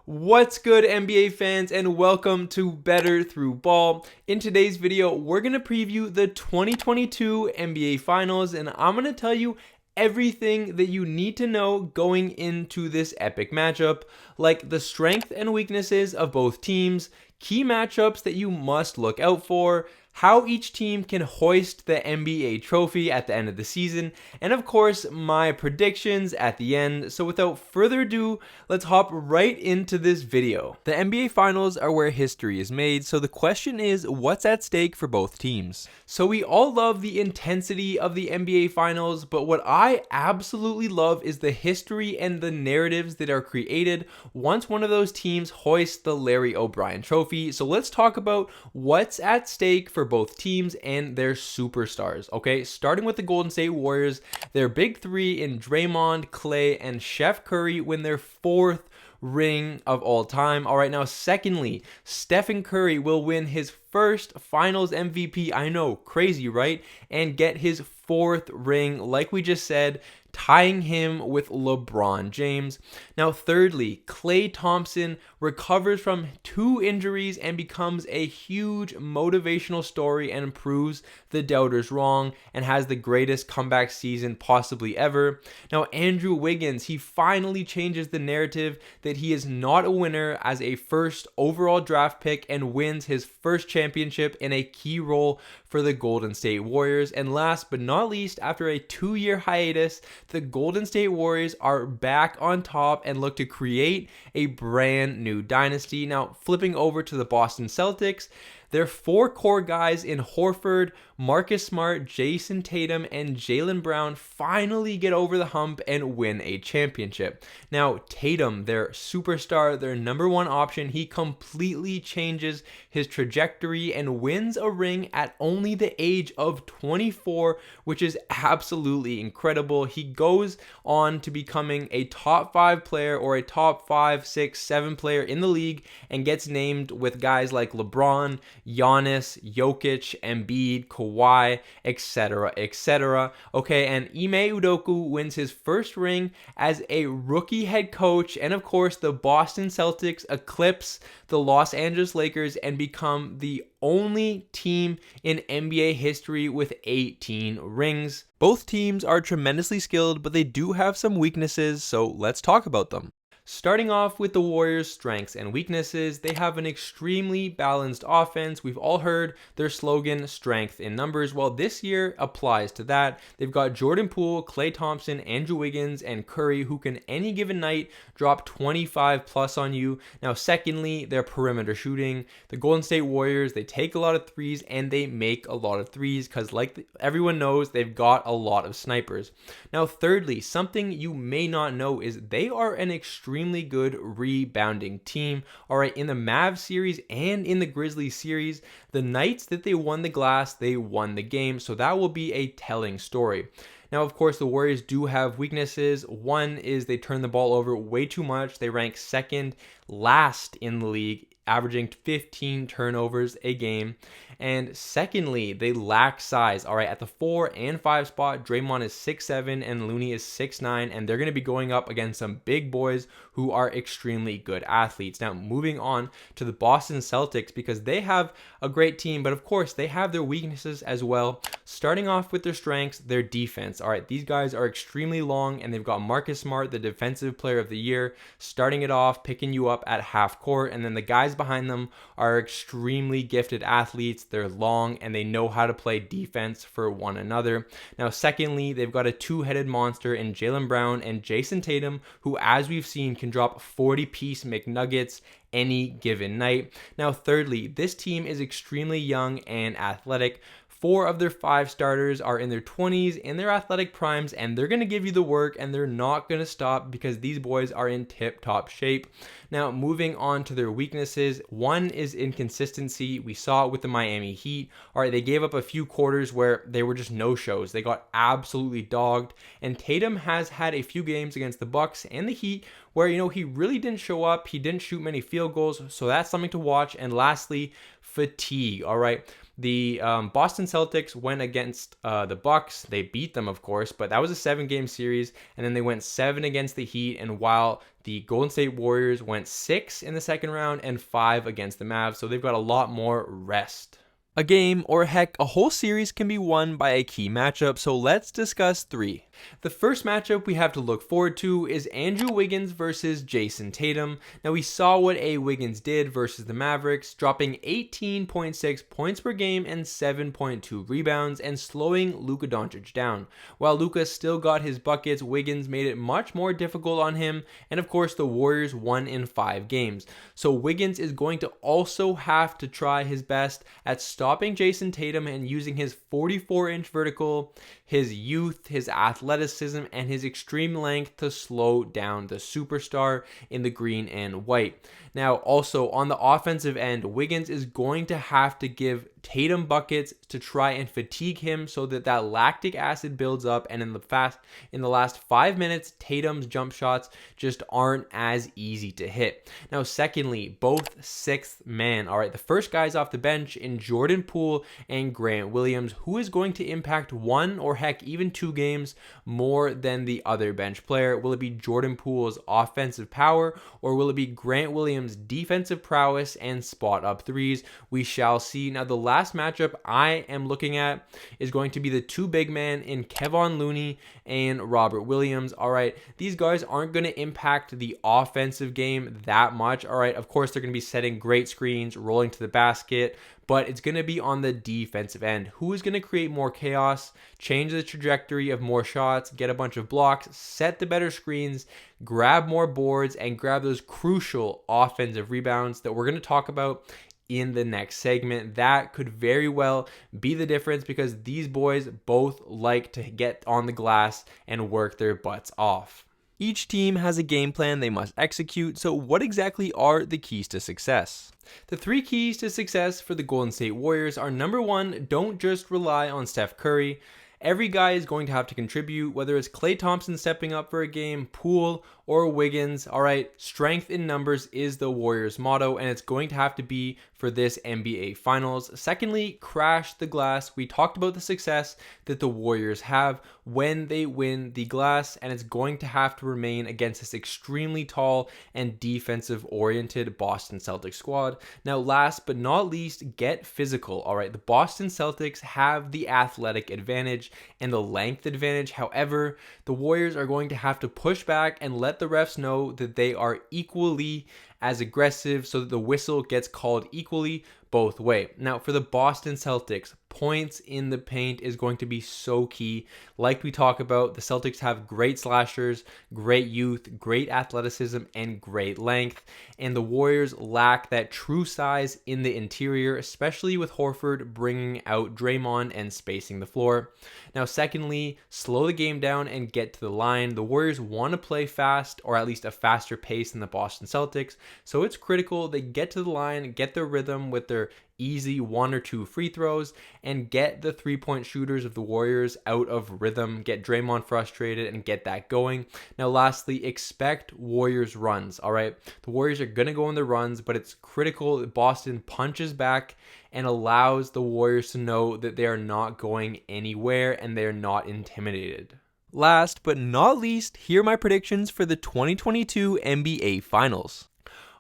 What's good, NBA fans, and welcome to Better Through Ball. In today's video, we're going to preview the 2022 NBA Finals, and I'm going to tell you everything that you need to know going into this epic matchup, like the strength and weaknesses of both teams, key matchups that you must look out for, how each team can hoist the NBA trophy at the end of the season, and of course, my predictions at the end. So without further ado, let's hop right into this video. The NBA Finals are where history is made, so the question is, what's at stake for both teams? So we all love the intensity of the NBA Finals, but what I absolutely love is the history and the narratives that are created once one of those teams hoists the Larry O'Brien trophy. So let's talk about what's at stake for both teams and their superstars. Okay, starting with the Golden State Warriors, their big three in Draymond, Klay, and Chef Curry win their fourth ring of all time. All right, now secondly, Stephen Curry will win his first Finals MVP. I know, crazy, right? And get his fourth ring, like we just said, tying him with LeBron James. Now, thirdly, Klay Thompson recovers from 2 injuries and becomes a huge motivational story and proves the doubters wrong and has the greatest comeback season possibly ever. Now, Andrew Wiggins, he finally changes the narrative that he is not a winner as a first overall draft pick and wins his first championship in a key role for the Golden State Warriors. And last but not least, after a 2-year hiatus, the Golden State Warriors are back on top and look to create a brand new dynasty. Now, flipping over to the Boston Celtics, their 4 core guys in Horford, Marcus Smart, Jason Tatum, and Jaylen Brown finally get over the hump and win a championship. Now, Tatum, their superstar, their number 1 option, he completely changes his trajectory and wins a ring at only the age of 24, which is absolutely incredible. He goes on to becoming a top 5 player or a top 5, 6, 7 player in the league and gets named with guys like LeBron, Giannis, Jokic, Embiid, Kawhi, etc., etc. Okay, and Ime Udoka wins his first ring as a rookie head coach, and of course, the Boston Celtics eclipse the Los Angeles Lakers and become the only team in NBA history with 18 rings. Both teams are tremendously skilled, but they do have some weaknesses, so let's talk about them. Starting off with the Warriors' strengths and weaknesses, they have an extremely balanced offense. We've all heard their slogan, strength in numbers. Well, this year applies to that. They've got Jordan Poole, Klay Thompson, Andrew Wiggins, and Curry, who can any given night drop 25 plus on you. Now, secondly, their perimeter shooting. The Golden State Warriors, they take a lot of threes and they make a lot of threes because everyone knows, they've got a lot of snipers. Now, thirdly, something you may not know is they are an extremely good rebounding team. All right, in the Mavs series and in the Grizzlies series, the nights that they won the glass, they won the game. So that will be a telling story. Now, of course, the Warriors do have weaknesses. One is they turn the ball over way too much. They rank second last in the league, averaging 15 turnovers a game. And secondly, they lack size. All right, at the 4 and 5 spot, Draymond is 6'7" and Looney is 6'9", and they're going to be going up against some big boys who are extremely good athletes. Now, moving on to the Boston Celtics, because they have a great team, but of course, they have their weaknesses as well. Starting off with their strengths, their defense. All right, these guys are extremely long, and they've got Marcus Smart, the defensive player of the year, starting it off, picking you up at half court, and then the guys behind them are extremely gifted athletes. They're long and they know how to play defense for one another. Now, secondly, they've got a 2-headed monster in Jaylen Brown and Jason Tatum, who, as we've seen, can drop 40-piece McNuggets any given night. Now, thirdly, this team is extremely young and athletic. 4 of their 5 starters are in their 20s, in their athletic primes, and they're going to give you the work, and they're not going to stop because these boys are in tip-top shape. Now, moving on to their weaknesses, one is inconsistency. We saw it with the Miami Heat. All right, they gave up a few quarters where they were just no-shows. They got absolutely dogged, and Tatum has had a few games against the Bucks and the Heat where, he really didn't show up. He didn't shoot many field goals, so that's something to watch. And lastly, fatigue. All right. The Boston Celtics went against the Bucks. They beat them, of course, but that was a 7-game series, and then they went 7 against the Heat. And while the Golden State Warriors went 6 in the second round and 5 against the Mavs, so they've got a lot more rest. A game, or heck, a whole series can be won by a key matchup, so let's discuss 3. The first matchup we have to look forward to is Andrew Wiggins versus Jason Tatum. Now, we saw what Wiggins did versus the Mavericks, dropping 18.6 points per game and 7.2 rebounds and slowing Luka Doncic down. While Luka still got his buckets, Wiggins made it much more difficult on him, and of course the Warriors won in 5 games. So Wiggins is going to also have to try his best at stopping Jason Tatum and using his 44-inch vertical, his youth, his athleticism, and his extreme length to slow down the superstar in the green and white. Now, also on the offensive end, Wiggins is going to have to give Tatum buckets to try and fatigue him so that lactic acid builds up, and in the last 5 minutes, Tatum's jump shots just aren't as easy to hit. Now, secondly, both sixth man. All right, the first guys off the bench in Jordan Poole and Grant Williams, who is going to impact 1 or heck even 2 games more than the other bench player. Will it be Jordan Poole's offensive power, or will it be Grant Williams' defensive prowess and spot up threes? We shall see. Now, the last matchup I am looking at is going to be the 2 big men in Kevon Looney and Robert Williams. All right, these guys aren't going to impact the offensive game that much. All right, of course, they're going to be setting great screens, rolling to the basket, but it's going to be on the defensive end. Who is going to create more chaos, change the trajectory of more shots, get a bunch of blocks, set the better screens, grab more boards, and grab those crucial offensive rebounds that we're going to talk about in the next segment? That could very well be the difference, because these boys both like to get on the glass and work their butts off. Each team has a game plan they must execute, so what exactly are the keys to success? The 3 keys to success for the Golden State Warriors are: number 1, don't just rely on Steph Curry. Every guy is going to have to contribute, whether it's Klay Thompson stepping up for a game, Poole, or Wiggins. All right, strength in numbers is the Warriors' motto, and it's going to have to be for this NBA Finals. Secondly, crash the glass. We talked about the success that the Warriors have when they win the glass, and it's going to have to remain against this extremely tall and defensive-oriented Boston Celtics squad. Now, last but not least, get physical. All right, the Boston Celtics have the athletic advantage and the length advantage. However, the Warriors are going to have to push back and let the refs know that they are equally as aggressive, so that the whistle gets called equally both way. Now, for the Boston Celtics, points in the paint is going to be so key. Like we talk about, the Celtics have great slashers, great youth, great athleticism, and great length, and the Warriors lack that true size in the interior, especially with Horford bringing out Draymond and spacing the floor. Now, secondly, slow the game down and get to the line. The Warriors want to play fast, or at least a faster pace than the Boston Celtics, so it's critical they get to the line, get their rhythm with their easy 1 or 2 free throws, and get the 3-point shooters of the Warriors out of rhythm, get Draymond frustrated, and get that going. Now, lastly, expect Warriors runs. All right, the Warriors are going to go on the runs, but it's critical that Boston punches back and allows the Warriors to know that they are not going anywhere and they are not intimidated. Last but not least, here are my predictions for the 2022 NBA Finals.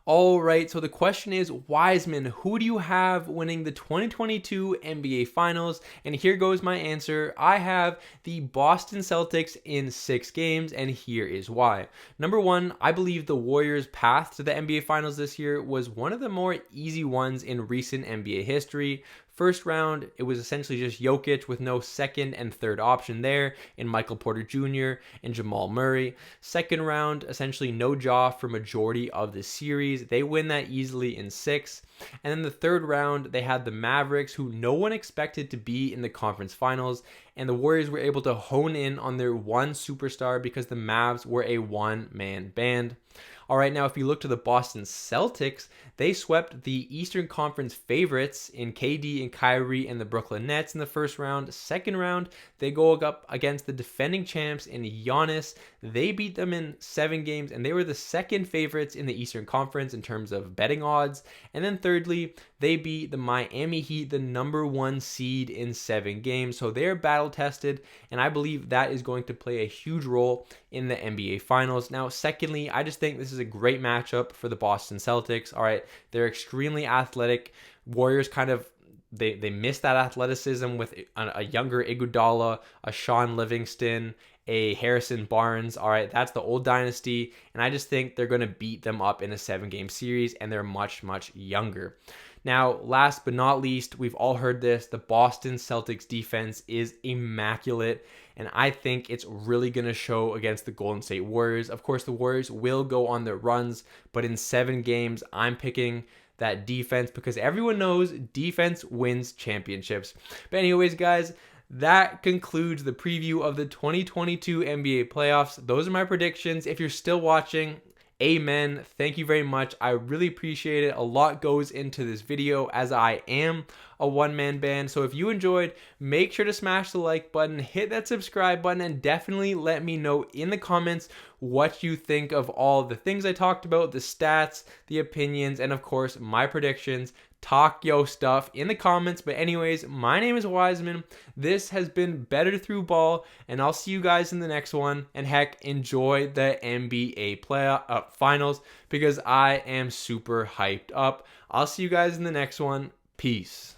All right, so the question is, Wiseman, who do you have winning the 2022 NBA Finals? And here goes my answer. I have the Boston Celtics in 6 games, and here is why. Number 1, I believe the Warriors' path to the NBA Finals this year was one of the more easy ones in recent NBA history. First round, it was essentially just Jokic with no second and third option there in Michael Porter Jr. and Jamal Murray. Second round, essentially no Ja for majority of the series. They win that easily in 6. And then the third round, they had the Mavericks, who no one expected to be in the conference finals, and the Warriors were able to hone in on their one superstar because the Mavs were a one-man band. All right, now if you look to the Boston Celtics, they swept the Eastern Conference favorites in KD and Kyrie and the Brooklyn Nets in the first round. Second round, they go up against the defending champs in Giannis. They beat them in 7 games, and they were the second favorites in the Eastern Conference in terms of betting odds. And then thirdly, they beat the Miami Heat, the number 1 seed, in 7 games. So they're battle tested, and I believe that is going to play a huge role in the NBA Finals. Now, secondly, I just think this is a great matchup for the Boston Celtics. All right, they're extremely athletic. Warriors kind of they miss that athleticism with a younger Iguodala, a Sean Livingston, a Harrison Barnes. All right, that's the old dynasty, and I just think they're going to beat them up in a 7-game series, and they're much, much younger. Now, last but not least, we've all heard this, the Boston Celtics defense is immaculate, and I think it's really going to show against the Golden State Warriors. Of course, the Warriors will go on their runs, but in 7 games, I'm picking that defense because everyone knows defense wins championships. But anyways, guys, that concludes the preview of the 2022 NBA playoffs. Those are my predictions. If you're still watching, amen. Thank you very much. I really appreciate it. A lot goes into this video as I am a one-man band. So if you enjoyed, make sure to smash the like button, hit that subscribe button, and definitely let me know in the comments what you think of all the things I talked about, the stats, the opinions, and of course, my predictions. Talk yo stuff in the comments. But anyways, my name is Wiseman. This has been Better Through Ball, and I'll see you guys in the next one. And heck, enjoy the NBA finals because I am super hyped up. I'll see you guys in the next one. Peace.